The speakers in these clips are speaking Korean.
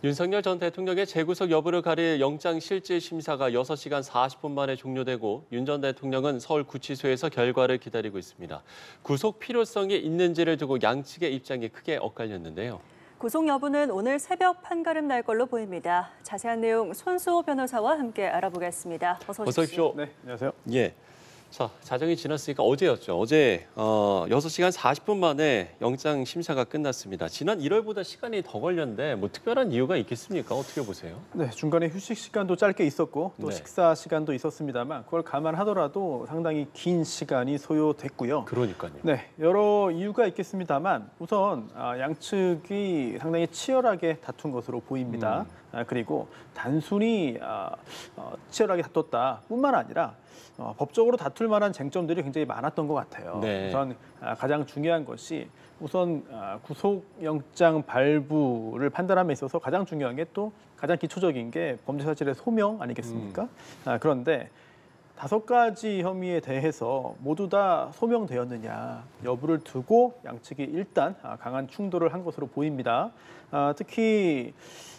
윤석열 전 대통령의 재구속 여부를 가릴 영장실질심사가 6시간 40분 만에 종료되고 윤 전 대통령은 서울구치소에서 결과를 기다리고 있습니다. 구속 필요성이 있는지를 두고 양측의 입장이 크게 엇갈렸는데요. 구속 여부는 오늘 새벽 판가름 날 걸로 보입니다. 자세한 내용 손수호 변호사와 함께 알아보겠습니다. 어서 오십시오. 네, 안녕하세요. 예. 자, 자정이 지났으니까 어제였죠. 어제 6시간 40분 만에 영장 심사가 끝났습니다. 지난 1월보다 시간이 더 걸렸는데 뭐 특별한 이유가 있겠습니까? 어떻게 보세요? 네, 중간에 휴식 시간도 짧게 있었고 또 네. 식사 시간도 있었습니다만 그걸 감안하더라도 상당히 긴 시간이 소요됐고요. 그러니까요. 네, 여러 이유가 있겠습니다만 우선 양측이 상당히 치열하게 다툰 것으로 보입니다. 그리고 단순히 치열하게 다퉜다 뿐만 아니라 법적으로 다툴 만한 쟁점들이 굉장히 많았던 것 같아요. 네. 우선 가장 중요한 것이 우선 구속영장 발부를 판단함에 있어서 가장 중요한 게 또 가장 기초적인 게 범죄사실의 소명 아니겠습니까? 그런데 5가지 혐의에 대해서 모두 다 소명되었느냐 여부를 두고 양측이 일단 강한 충돌을 한 것으로 보입니다. 특히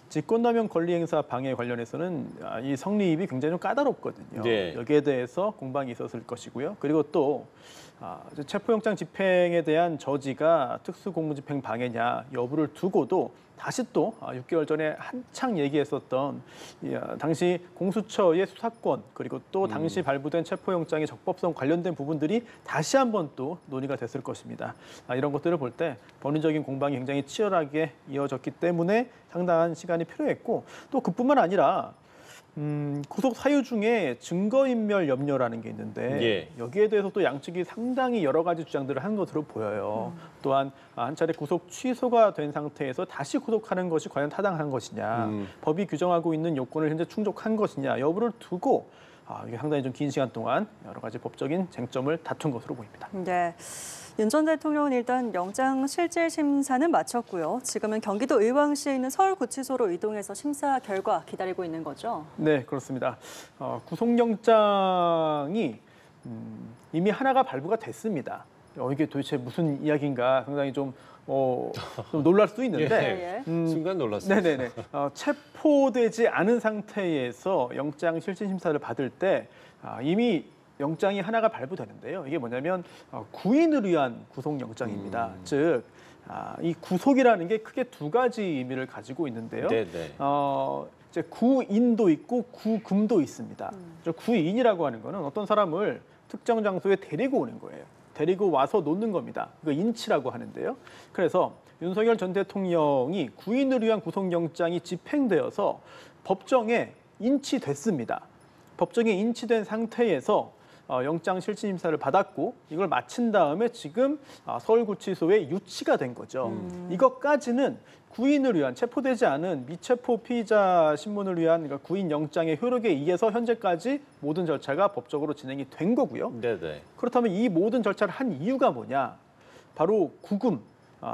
직권남용 권리행사 방해 관련해서는 이 성립이 굉장히 좀 까다롭거든요. 네. 여기에 대해서 공방이 있었을 것이고요. 그리고 또 체포영장 집행에 대한 저지가 특수공무집행 방해냐 여부를 두고도 다시 또 6개월 전에 한창 얘기했었던 당시 공수처의 수사권 그리고 또 당시 발부된 체포영장의 적법성 관련된 부분들이 다시 한번 또 논의가 됐을 것입니다. 이런 것들을 볼 때 법리적인 공방이 굉장히 치열하게 이어졌기 때문에 상당한 시간이 필요했고 또 그뿐만 아니라 구속 사유 중에 증거인멸 염려라는 게 있는데 예. 여기에 대해서 또 양측이 상당히 여러 가지 주장들을 한 것으로 보여요. 또한 한 차례 구속 취소가 된 상태에서 다시 구속하는 것이 과연 타당한 것이냐, 법이 규정하고 있는 요건을 현재 충족한 것이냐 여부를 두고 이게 상당히 좀 긴 시간 동안 여러 가지 법적인 쟁점을 다툰 것으로 보입니다. 네. 윤 전 대통령은 일단 영장 실질 심사는 마쳤고요. 지금은 경기도 의왕시에 있는 서울구치소로 이동해서 심사 결과 기다리고 있는 거죠? 네, 그렇습니다. 구속영장이 이미 하나가 발부가 됐습니다. 이게 도대체 무슨 이야기인가 상당히 좀 놀랄 수 있는데 순간 놀랐어요. 네네네. 체포되지 않은 상태에서 영장 실질심사를 받을 때 이미 영장이 하나가 발부되는데요. 이게 뭐냐면 구인을 위한 구속영장입니다. 즉, 이 구속이라는 게 크게 2가지 의미를 가지고 있는데요. 네네. 이제 구인도 있고 구금도 있습니다. 구인이라고 하는 거는 어떤 사람을 특정 장소에 데리고 오는 거예요. 데리고 와서 놓는 겁니다. 이거 인치라고 하는데요. 그래서 윤석열 전 대통령이 구인을 위한 구속영장이 집행되어서 법정에 인치됐습니다. 법정에 인치된 상태에서 영장 실질심사를 받았고 이걸 마친 다음에 지금 서울구치소에 유치가 된 거죠. 이것까지는 구인을 위한 체포되지 않은 미체포 피의자 신문을 위한 그러니까 구인 영장의 효력에 의해서 현재까지 모든 절차가 법적으로 진행이 된 거고요. 네네. 그렇다면 이 모든 절차를 한 이유가 뭐냐? 바로 구금.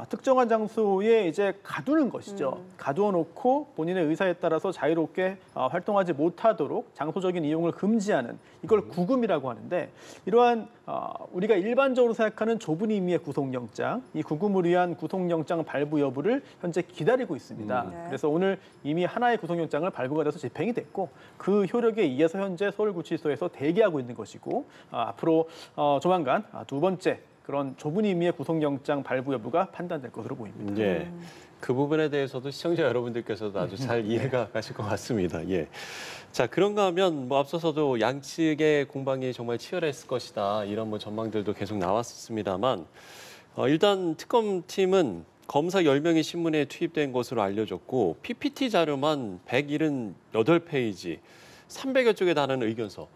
특정한 장소에 이제 가두는 것이죠. 가두어 놓고 본인의 의사에 따라서 자유롭게 활동하지 못하도록 장소적인 이용을 금지하는 이걸 구금이라고 하는데 이러한 우리가 일반적으로 생각하는 좁은 의미의 구속영장, 이 구금을 위한 구속영장 발부 여부를 현재 기다리고 있습니다. 그래서 오늘 이미 하나의 구속영장을 발부가 돼서 집행이 됐고 그 효력에 의해서 현재 서울구치소에서 대기하고 있는 것이고 앞으로 조만간 2번째 그런 좁은 의미의 구속영장 발부 여부가 판단될 것으로 보입니다. 예. 그 부분에 대해서도 시청자 여러분들께서도 아주 잘 이해가 가실 것 같습니다. 예. 자, 그런가 하면 뭐 앞서서도 양측의 공방이 정말 치열했을 것이다. 이런 뭐 전망들도 계속 나왔었습니다만 일단 특검팀은 검사 10명이 신문에 투입된 것으로 알려졌고 PPT 자료만 178페이지, 300여 쪽에 달하는 의견서.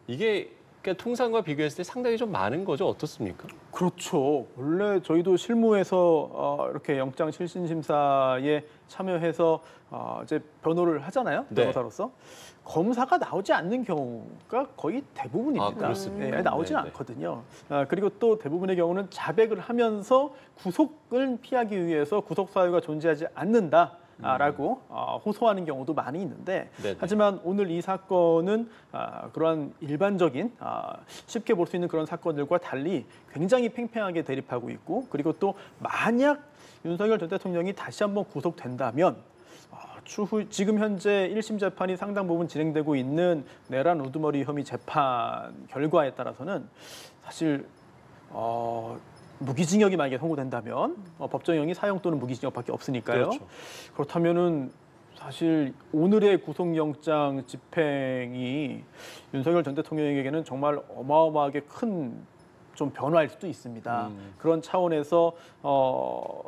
이게 그러니까 통상과 비교했을 때 상당히 좀 많은 거죠. 어떻습니까? 그렇죠. 원래 저희도 실무에서 이렇게 영장 실질심사에 참여해서 이제 변호를 하잖아요. 네. 변호사로서. 검사가 나오지 않는 경우가 거의 대부분입니다. 그렇습니까? 나오진 네네. 않거든요. 그리고 또 대부분의 경우는 자백을 하면서 구속을 피하기 위해서 구속 사유가 존재하지 않는다. 라고 호소하는 경우도 많이 있는데 네네. 하지만 오늘 이 사건은 그러한 일반적인 쉽게 볼 수 있는 그런 사건들과 달리 굉장히 팽팽하게 대립하고 있고 그리고 또 만약 윤석열 전 대통령이 다시 한번 구속된다면 추후 지금 현재 1심 재판이 상당 부분 진행되고 있는 내란 우두머리 혐의 재판 결과에 따라서는 사실 무기징역이 만약에 선고된다면 법정형이 사형 또는 무기징역밖에 없으니까요. 그렇죠. 그렇다면은 사실 오늘의 구속영장 집행이 윤석열 전 대통령에게는 정말 어마어마하게 큰 좀 변화일 수도 있습니다. 그런 차원에서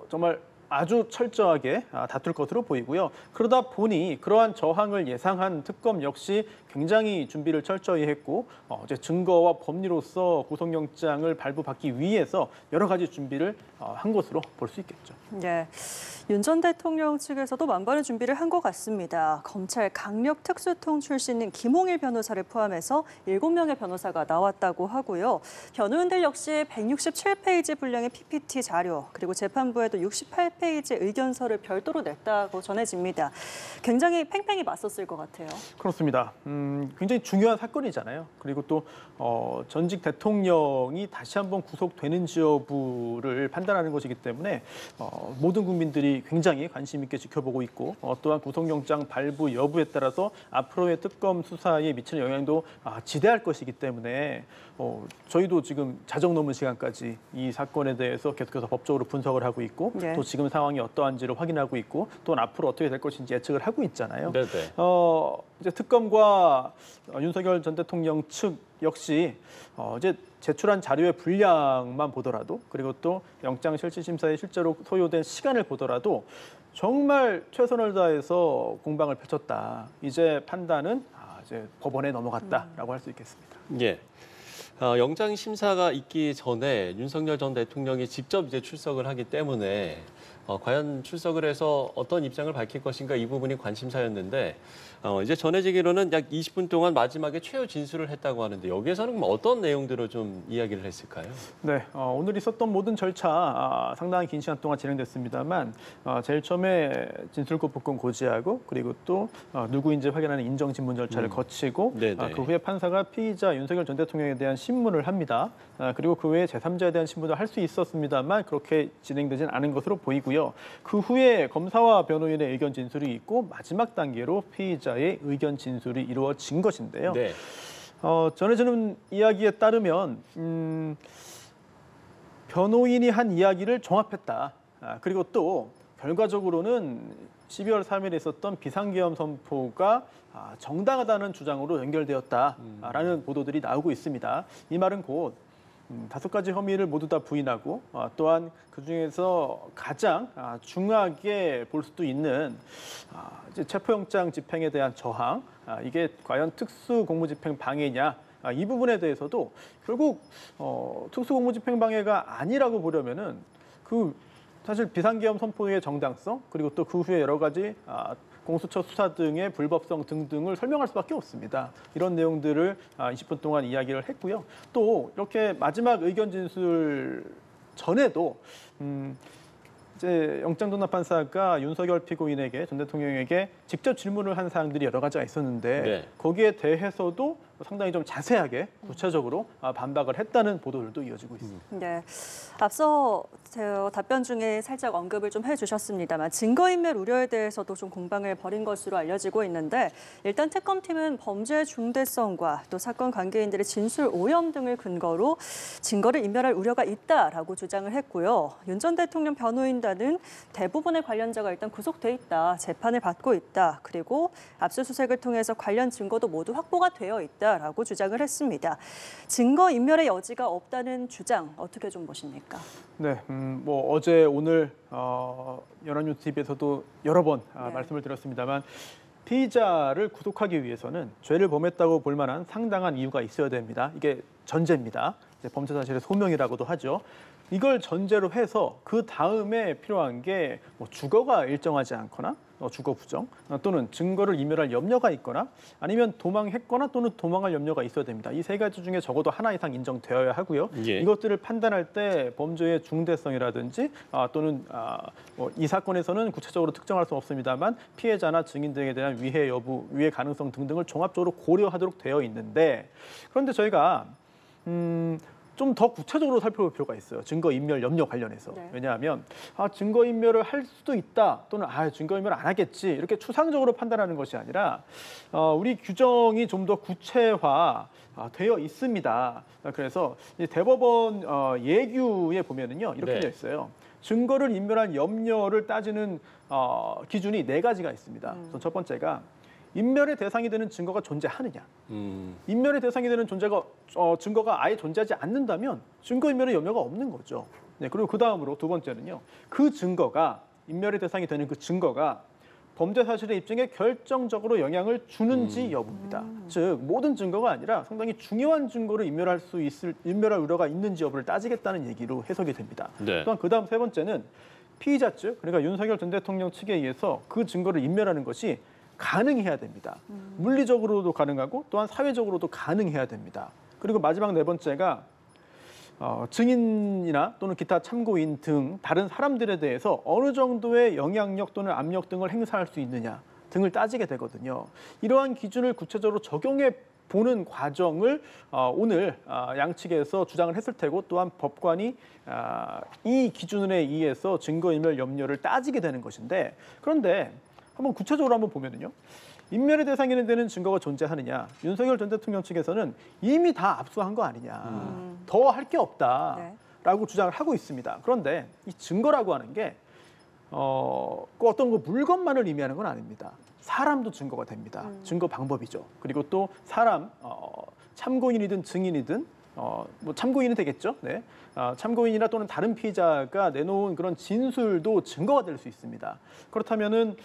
정말 아주 철저하게 다툴 것으로 보이고요. 그러다 보니 그러한 저항을 예상한 특검 역시 굉장히 준비를 철저히 했고 이제 증거와 법리로서 구속영장을 발부받기 위해서 여러 가지 준비를 한 것으로 볼 수 있겠죠. 네. 윤 전 대통령 측에서도 만반의 준비를 한 것 같습니다. 검찰 강력특수통 출신인 김홍일 변호사를 포함해서 7명의 변호사가 나왔다고 하고요. 변호인들 역시 167페이지 분량의 PPT 자료, 그리고 재판부에도 68페이지 의견서를 별도로 냈다고 전해집니다. 굉장히 팽팽히 맞섰을 것 같아요. 그렇습니다. 굉장히 중요한 사건이잖아요. 그리고 또 전직 대통령이 다시 한번 구속되는지 여부를 판단하는 것이기 때문에 모든 국민들이 굉장히 관심 있게 지켜보고 있고 또한 구속영장 발부 여부에 따라서 앞으로의 특검 수사에 미치는 영향도 지대할 것이기 때문에 저희도 지금 자정 넘은 시간까지 이 사건에 대해서 계속해서 법적으로 분석을 하고 있고 네. 또 지금 상황이 어떠한지를 확인하고 있고 또한 앞으로 어떻게 될 것인지 예측을 하고 있잖아요. 네네. 이제 특검과 윤석열 전 대통령 측 역시 이제 제출한 자료의 분량만 보더라도 그리고 또 영장실질심사에 실제로 소요된 시간을 보더라도 정말 최선을 다해서 공방을 펼쳤다. 이제 판단은 이제 법원에 넘어갔다라고 할 수 있겠습니다. 예. 영장 심사가 있기 전에 윤석열 전 대통령이 직접 이제 출석을 하기 때문에 과연 출석을 해서 어떤 입장을 밝힐 것인가 이 부분이 관심사였는데 이제 전해지기로는 약 20분 동안 마지막에 최후 진술을 했다고 하는데 여기에서는 어떤 내용들을 좀 이야기를 했을까요? 네, 오늘 있었던 모든 절차 상당히 긴 시간 동안 진행됐습니다만 제일 처음에 진술권법권 고지하고 그리고 또 누구인지 확인하는 인정신문 절차를 거치고 네네. 그 후에 판사가 피의자 윤석열 전 대통령에 대한 신문을 합니다. 그리고 그 외에 제3자에 대한 신문도 할 수 있었습니다만 그렇게 진행되진 않은 것으로 보이고요. 그 후에 검사와 변호인의 의견 진술이 있고 마지막 단계로 피의자의 의견 진술이 이루어진 것인데요. 네. 전해지는 이야기에 따르면 변호인이 한 이야기를 종합했다. 그리고 또 결과적으로는 12월 3일에 있었던 비상계엄 선포가 정당하다는 주장으로 연결되었다라는 보도들이 나오고 있습니다. 이 말은 곧 5가지 혐의를 모두 다 부인하고 또한 그중에서 가장 중하게 볼 수도 있는 이제 체포영장 집행에 대한 저항, 이게 과연 특수공무집행 방해냐 이 부분에 대해서도 결국 특수공무집행 방해가 아니라고 보려면은 사실 비상계엄 선포의 정당성 그리고 또 그 후에 여러 가지 공수처 수사 등의 불법성 등등을 설명할 수밖에 없습니다. 이런 내용들을 20분 동안 이야기를 했고요. 또 이렇게 마지막 의견 진술 전에도 이제 영장전담 판사가 윤석열 피고인에게 전 대통령에게 직접 질문을 한 사항들이 여러 가지가 있었는데 네. 거기에 대해서도 상당히 좀 자세하게 구체적으로 반박을 했다는 보도들도 이어지고 있습니다. 네, 앞서 답변 중에 살짝 언급을 좀 해주셨습니다만 증거인멸 우려에 대해서도 좀 공방을 벌인 것으로 알려지고 있는데 일단 특검팀은 범죄 중대성과 또 사건 관계인들의 진술 오염 등을 근거로 증거를 인멸할 우려가 있다라고 주장을 했고요. 윤 전 대통령 변호인단은 대부분의 관련자가 일단 구속돼 있다, 재판을 받고 있다, 그리고 압수수색을 통해서 관련 증거도 모두 확보가 되어 있다라고 주장을 했습니다. 증거 인멸의 여지가 없다는 주장 어떻게 좀 보십니까? 네, 뭐 어제 오늘 연합뉴스 TV에서도 여러 번 네. 말씀을 드렸습니다만 피의자를 구속하기 위해서는 죄를 범했다고 볼 만한 상당한 이유가 있어야 됩니다. 이게 전제입니다. 이제 범죄 사실의 소명이라고도 하죠. 이걸 전제로 해서 그 다음에 필요한 게 뭐 주거가 일정하지 않거나 주거 부정 또는 증거를 인멸할 염려가 있거나 아니면 도망했거나 또는 도망할 염려가 있어야 됩니다. 이 세 가지 중에 적어도 하나 이상 인정되어야 하고요. 예. 이것들을 판단할 때 범죄의 중대성이라든지 또는 이 사건에서는 구체적으로 특정할 수 없습니다만 피해자나 증인 등에 대한 위해 여부, 위해 가능성 등등을 종합적으로 고려하도록 되어 있는데 그런데 저희가 좀 더 구체적으로 살펴볼 필요가 있어요. 증거인멸 염려 관련해서. 네. 왜냐하면 증거인멸을 할 수도 있다 또는 증거인멸 안 하겠지 이렇게 추상적으로 판단하는 것이 아니라 우리 규정이 좀 더 구체화 되어 있습니다. 그래서 이 대법원 예규에 보면은요 이렇게 네. 되어 있어요. 증거를 인멸한 염려를 따지는 기준이 4가지가 있습니다. 그래서 첫 번째가 인멸의 대상이 되는 증거가 존재하느냐. 인멸의 대상이 되는 증거가 아예 존재하지 않는다면 증거인멸의 염려가 없는 거죠. 네, 그리고 그 다음으로 두 번째는요. 그 증거가 인멸의 대상이 되는 그 증거가 범죄 사실의 입증에 결정적으로 영향을 주는지 여부입니다. 즉 모든 증거가 아니라 상당히 중요한 증거를 인멸할 우려가 있는지 여부를 따지겠다는 얘기로 해석이 됩니다. 네. 또한 그 다음 세 번째는 피의자 측, 그러니까 윤석열 전 대통령 측에 의해서 그 증거를 인멸하는 것이 가능해야 됩니다. 물리적으로도 가능하고 또한 사회적으로도 가능해야 됩니다. 그리고 마지막 4번째가 증인이나 또는 기타 참고인 등 다른 사람들에 대해서 어느 정도의 영향력 또는 압력 등을 행사할 수 있느냐 등을 따지게 되거든요. 이러한 기준을 구체적으로 적용해 보는 과정을 오늘 양측에서 주장을 했을 테고 또한 법관이 이 기준에 의해서 증거인멸 염려를 따지게 되는 것인데 그런데 한번 구체적으로 한번 보면은요. 인멸의 대상이 되는 증거가 존재하느냐. 윤석열 전 대통령 측에서는 이미 다 압수한 거 아니냐. 더 할 게 없다라고 주장을 하고 있습니다. 그런데 이 증거라고 하는 게 그 어떤 물건만을 의미하는 건 아닙니다. 사람도 증거가 됩니다. 증거 방법이죠. 그리고 또 사람 참고인이든 증인이든 뭐 참고인이 되겠죠. 네. 참고인이나 또는 다른 피의자가 내놓은 그런 진술도 증거가 될 수 있습니다. 그렇다면은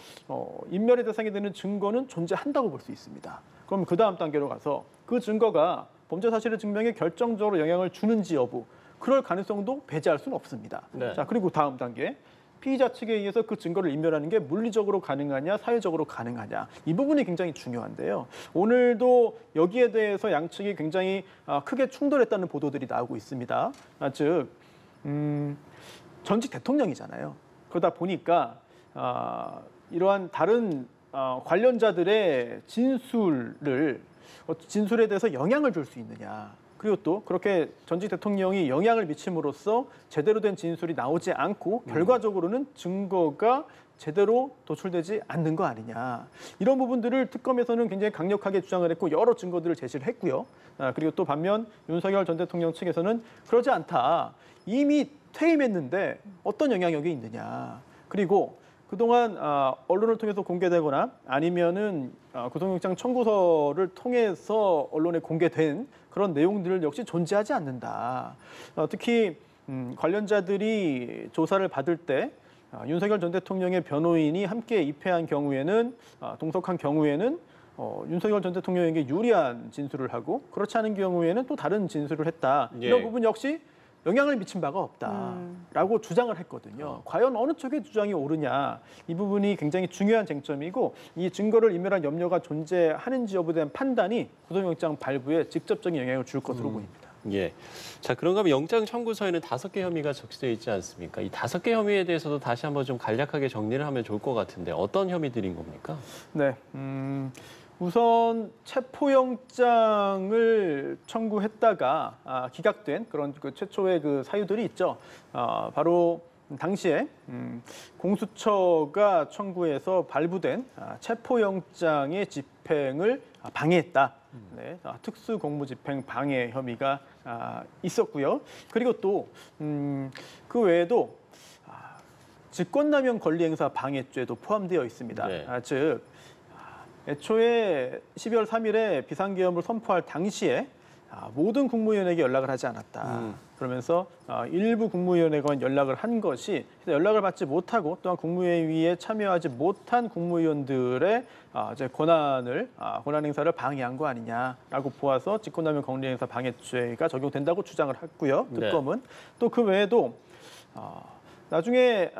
인멸의 대상이 되는 증거는 존재한다고 볼 수 있습니다. 그럼 그 다음 단계로 가서 그 증거가 범죄 사실의 증명에 결정적으로 영향을 주는지 여부, 그럴 가능성도 배제할 수는 없습니다. 네. 자, 그리고 다음 단계. 피의자 측에 의해서 그 증거를 인멸하는 게 물리적으로 가능하냐, 사회적으로 가능하냐. 이 부분이 굉장히 중요한데요. 오늘도 여기에 대해서 양측이 굉장히 크게 충돌했다는 보도들이 나오고 있습니다. 즉, 전직 대통령이잖아요. 그러다 보니까 이러한 다른 관련자들의 진술에 대해서 영향을 줄 수 있느냐. 그리고 또 그렇게 전직 대통령이 영향을 미침으로써 제대로 된 진술이 나오지 않고 결과적으로는 증거가 제대로 도출되지 않는 거 아니냐. 이런 부분들을 특검에서는 굉장히 강력하게 주장을 했고 여러 증거들을 제시를 했고요. 그리고 또 반면 윤석열 전 대통령 측에서는 그러지 않다. 이미 퇴임했는데 어떤 영향력이 있느냐. 그리고 그동안 언론을 통해서 공개되거나 아니면은 구속영장 청구서를 통해서 언론에 공개된 그런 내용들 역시 존재하지 않는다. 특히 관련자들이 조사를 받을 때 윤석열 전 대통령의 변호인이 함께 입회한 경우에는 동석한 경우에는 윤석열 전 대통령에게 유리한 진술을 하고 그렇지 않은 경우에는 또 다른 진술을 했다. 예. 이런 부분 역시 영향을 미친 바가 없다라고 주장을 했거든요. 과연 어느 쪽의 주장이 옳으냐 이 부분이 굉장히 중요한 쟁점이고 이 증거를 인멸한 염려가 존재하는지 여부에 대한 판단이 구속영장 발부에 직접적인 영향을 줄 것으로 보입니다. 예. 자, 그런가 하면 영장 청구서에는 5개 혐의가 적시되어 있지 않습니까? 이 5개 혐의에 대해서도 다시 한번 좀 간략하게 정리를 하면 좋을 것 같은데 어떤 혐의들인 겁니까? 네. 우선 체포영장을 청구했다가 기각된 그런 그 최초의 그 사유들이 있죠. 바로 당시에 공수처가 청구해서 발부된 체포영장의 집행을 방해했다. 네, 특수공무집행 방해 혐의가 있었고요. 그리고 또 그 외에도 직권남용 권리행사 방해죄도 포함되어 있습니다. 네. 즉 애초에 12월 3일에 비상계엄을 선포할 당시에 모든 국무위원에게 연락을 하지 않았다. 그러면서 일부 국무위원회가 연락을 한 것이 연락을 받지 못하고 또한 국무회의에 참여하지 못한 국무위원들의 이제 권한 행사를 방해한 거 아니냐라고 보아서 직권남용 권리행사 방해죄가 적용된다고 주장을 했고요. 특검은 네. 또 그 외에도 나중에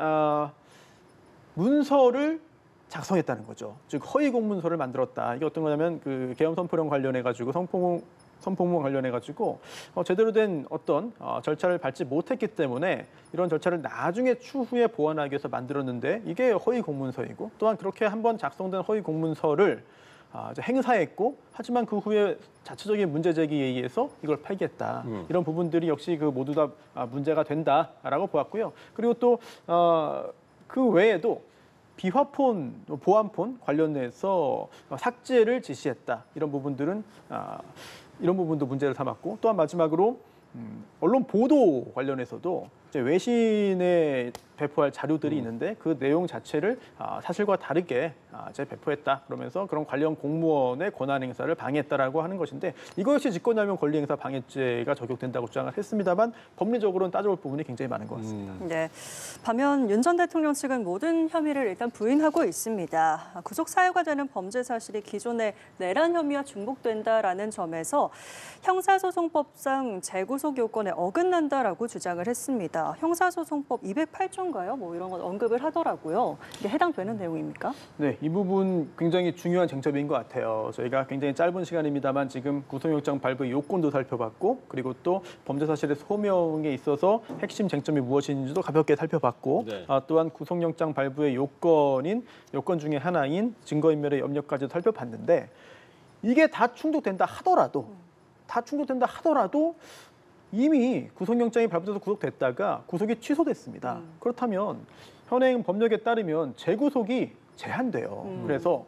문서를 작성했다는 거죠. 즉 허위 공문서를 만들었다. 이게 어떤 거냐면 그 계엄 선포령 관련해 가지고 선포문 관련해 가지고 제대로 된 어떤 절차를 밟지 못했기 때문에 이런 절차를 나중에 추후에 보완하기 위해서 만들었는데 이게 허위 공문서이고 또한 그렇게 한번 작성된 허위 공문서를 이제 행사했고 하지만 그 후에 자체적인 문제 제기에 의해서 이걸 폐기했다. 이런 부분들이 역시 그 모두 다 문제가 된다라고 보았고요. 그리고 또 그 외에도 비화폰, 보안폰 관련해서 삭제를 지시했다. 이런 부분들은 이런 부분도 문제를 삼았고 또한 마지막으로 언론 보도 관련해서도 이제 외신에 배포할 자료들이 있는데 그 내용 자체를 사실과 다르게 이제 배포했다. 그러면서 그런 관련 공무원의 권한 행사를 방해했다라고 하는 것인데 이거 역시 직권남용 권리행사 방해죄가 적용된다고 주장을 했습니다만 법리적으로는 따져볼 부분이 굉장히 많은 것 같습니다. 네. 반면 윤 전 대통령 측은 모든 혐의를 일단 부인하고 있습니다. 구속 사유가 되는 범죄 사실이 기존의 내란 혐의와 중복된다라는 점에서 형사소송법상 재구속 요건에 어긋난다라고 주장을 했습니다. 형사소송법 208조인가요? 뭐 이런 건 언급을 하더라고요. 이게 해당되는 내용입니까? 네, 이 부분 굉장히 중요한 쟁점인 것 같아요. 저희가 굉장히 짧은 시간입니다만 지금 구속영장 발부의 요건도 살펴봤고 그리고 또 범죄 사실의 소명에 있어서 핵심 쟁점이 무엇인지도 가볍게 살펴봤고 네. 또한 구속영장 발부의 요건 중에 하나인 증거인멸의 염려까지도 살펴봤는데 이게 다 충족된다 하더라도 이미 구속영장이 발부돼서 구속됐다가 구속이 취소됐습니다. 그렇다면 현행 법령에 따르면 재구속이 제한돼요. 그래서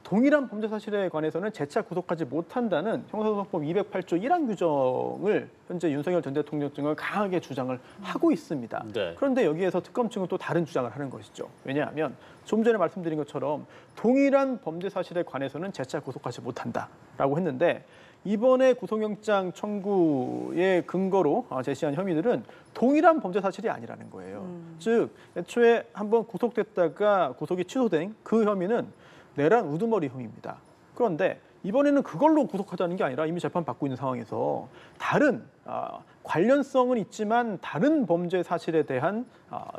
동일한 범죄 사실에 관해서는 재차 구속하지 못한다는 형사소송법 208조 1항 규정을 현재 윤석열 전 대통령 등은 강하게 주장을 하고 있습니다. 네. 그런데 여기에서 특검 측은 또 다른 주장을 하는 것이죠. 왜냐하면 좀 전에 말씀드린 것처럼 동일한 범죄 사실에 관해서는 재차 구속하지 못한다라고 했는데 이번에 구속영장 청구의 근거로 제시한 혐의들은 동일한 범죄 사실이 아니라는 거예요. 즉 애초에 한번 구속됐다가 구속이 취소된 그 혐의는 내란 우두머리 혐의입니다. 그런데 이번에는 그걸로 구속하자는 게 아니라 이미 재판받고 있는 상황에서 다른 관련성은 있지만 다른 범죄 사실에 대한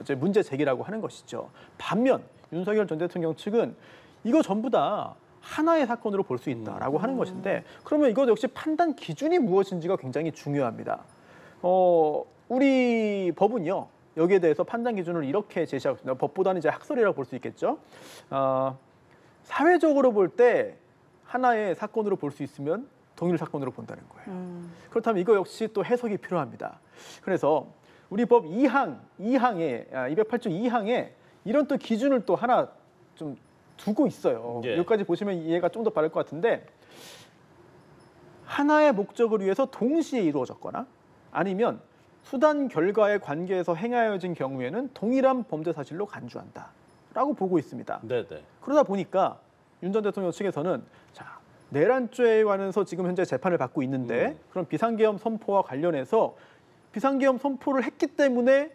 이제 문제 제기라고 하는 것이죠. 반면 윤석열 전 대통령 측은 이거 전부 다 하나의 사건으로 볼 수 있다라고 하는 것인데 그러면 이것 역시 판단 기준이 무엇인지가 굉장히 중요합니다. 우리 법은요 여기에 대해서 판단 기준을 이렇게 제시하고 있습니다. 법보다는 이제 학설이라고 볼 수 있겠죠. 사회적으로 볼 때 하나의 사건으로 볼 수 있으면 동일 사건으로 본다는 거예요. 그렇다면 이거 역시 또 해석이 필요합니다. 그래서 우리 법 208조 2항에 이런 또 기준을 또 하나 좀 두고 있어요. 예. 여기까지 보시면 이해가 좀 더 바를 것 같은데 하나의 목적을 위해서 동시에 이루어졌거나 아니면 수단 결과의 관계에서 행하여진 경우에는 동일한 범죄 사실로 간주한다라고 보고 있습니다. 네네. 그러다 보니까 윤 전 대통령 측에서는 자, 내란죄에 관해서 지금 현재 재판을 받고 있는데 그런 비상계엄 선포와 관련해서 비상계엄 선포를 했기 때문에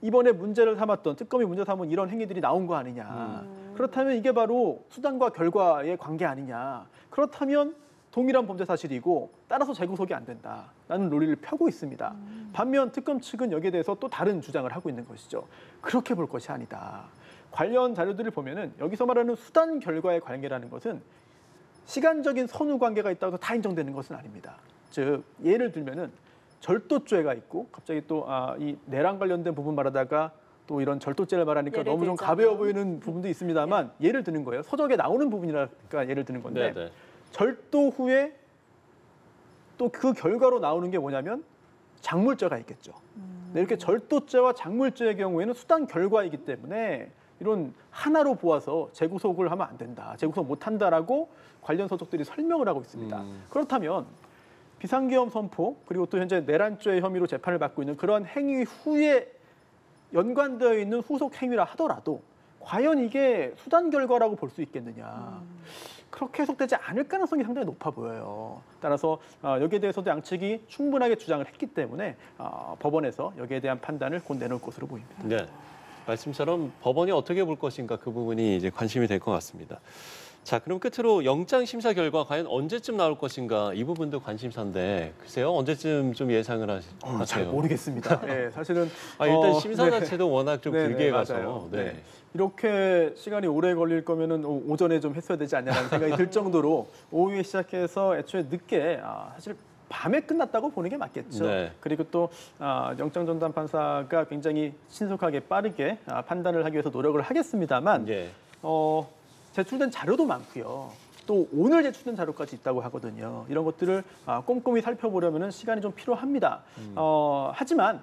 이번에 문제를 삼았던 특검이 문제 삼은 이런 행위들이 나온 거 아니냐. 그렇다면 이게 바로 수단과 결과의 관계 아니냐. 그렇다면 동일한 범죄 사실이고 따라서 재구속이 안 된다라는 논리를 펴고 있습니다. 반면 특검 측은 여기에 대해서 또 다른 주장을 하고 있는 것이죠. 그렇게 볼 것이 아니다. 관련 자료들을 보면은 여기서 말하는 수단 결과의 관계라는 것은 시간적인 선후 관계가 있다고 해서 다 인정되는 것은 아닙니다. 즉 예를 들면은 절도죄가 있고 갑자기 또 이 내란 관련된 부분 말하다가 또 이런 절도죄를 말하니까 너무 좀 들자면. 가벼워 보이는 부분도 있습니다만 예를 드는 거예요. 서적에 나오는 부분이라니까 예를 드는 건데 네네. 절도 후에 또 그 결과로 나오는 게 뭐냐면 작물죄가 있겠죠. 네, 이렇게 절도죄와 작물죄의 경우에는 수단 결과이기 때문에 이런 하나로 보아서 재구속을 하면 안 된다. 재구속 못 한다라고 관련 서적들이 설명을 하고 있습니다. 그렇다면 비상계엄 선포 그리고 또 현재 내란죄 혐의로 재판을 받고 있는 그런 행위 후에 연관되어 있는 후속 행위라 하더라도 과연 이게 수단 결과라고 볼 수 있겠느냐. 그렇게 해석되지 않을 가능성이 상당히 높아 보여요. 따라서 여기에 대해서도 양측이 충분하게 주장을 했기 때문에 법원에서 여기에 대한 판단을 곧 내놓을 것으로 보입니다. 네. 말씀처럼 법원이 어떻게 볼 것인가 그 부분이 이제 관심이 될 것 같습니다. 자, 그럼 끝으로 영장 심사 결과 과연 언제쯤 나올 것인가 이 부분도 관심사인데 글쎄요 언제쯤 좀 예상을 하세요? 잘 모르겠습니다. 네, 사실은 일단 심사 네. 자체도 워낙 좀 네, 길게 네, 가서 맞아요. 네. 네. 이렇게 시간이 오래 걸릴 거면은 오전에 좀 했어야 되지 않냐는 생각이 들 정도로 오후에 시작해서 애초에 늦게 사실 밤에 끝났다고 보는 게 맞겠죠. 네. 그리고 또 영장 전담 판사가 굉장히 신속하게 빠르게 판단을 하기 위해서 노력을 하겠습니다만 예. 제출된 자료도 많고요. 또 오늘 제출된 자료까지 있다고 하거든요. 이런 것들을 꼼꼼히 살펴보려면 시간이 좀 필요합니다. 하지만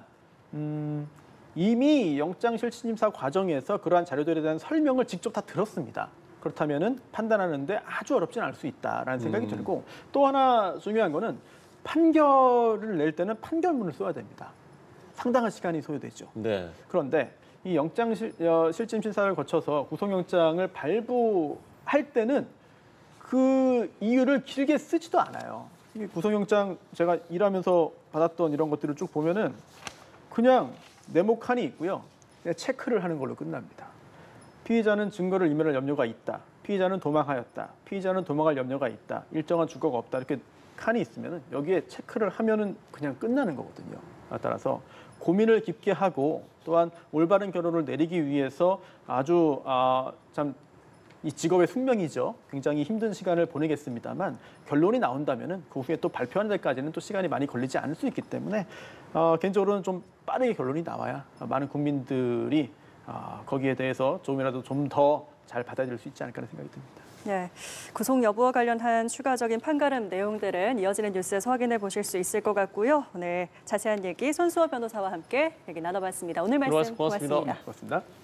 이미 영장실질심사 과정에서 그러한 자료들에 대한 설명을 직접 다 들었습니다. 그렇다면은 판단하는데 아주 어렵진 않을 수 있다라는 생각이 들고, 또 하나 중요한 거는 판결을 낼 때는 판결문을 써야 됩니다. 상당한 시간이 소요되죠. 네. 그런데 이 영장실질심사를 거쳐서 구속영장을 발부할 때는 그 이유를 길게 쓰지도 않아요. 이 구속영장 제가 일하면서 받았던 이런 것들을 쭉 보면은 그냥 네모 칸이 있고요. 그냥 체크를 하는 걸로 끝납니다. 피의자는 증거를 인멸할 염려가 있다. 피의자는 도망하였다. 피의자는 도망할 염려가 있다. 일정한 주거가 없다. 이렇게 칸이 있으면 여기에 체크를 하면은 그냥 끝나는 거거든요. 따라서 고민을 깊게 하고 또한 올바른 결론을 내리기 위해서 아주 참 이 직업의 숙명이죠. 굉장히 힘든 시간을 보내겠습니다만 결론이 나온다면은 그 후에 또 발표하는 데까지는 또 시간이 많이 걸리지 않을 수 있기 때문에 개인적으로는 좀 빠르게 결론이 나와야 많은 국민들이 거기에 대해서 조금이라도 좀 더 잘 받아들일 수 있지 않을까 하는 생각이 듭니다. 네, 구속 여부와 관련한 추가적인 판가름 내용들은 이어지는 뉴스에서 확인해 보실 수 있을 것 같고요. 오늘 자세한 얘기 손수호 변호사와 함께 얘기 나눠봤습니다. 오늘 말씀 고맙습니다. 고맙습니다. 고맙습니다.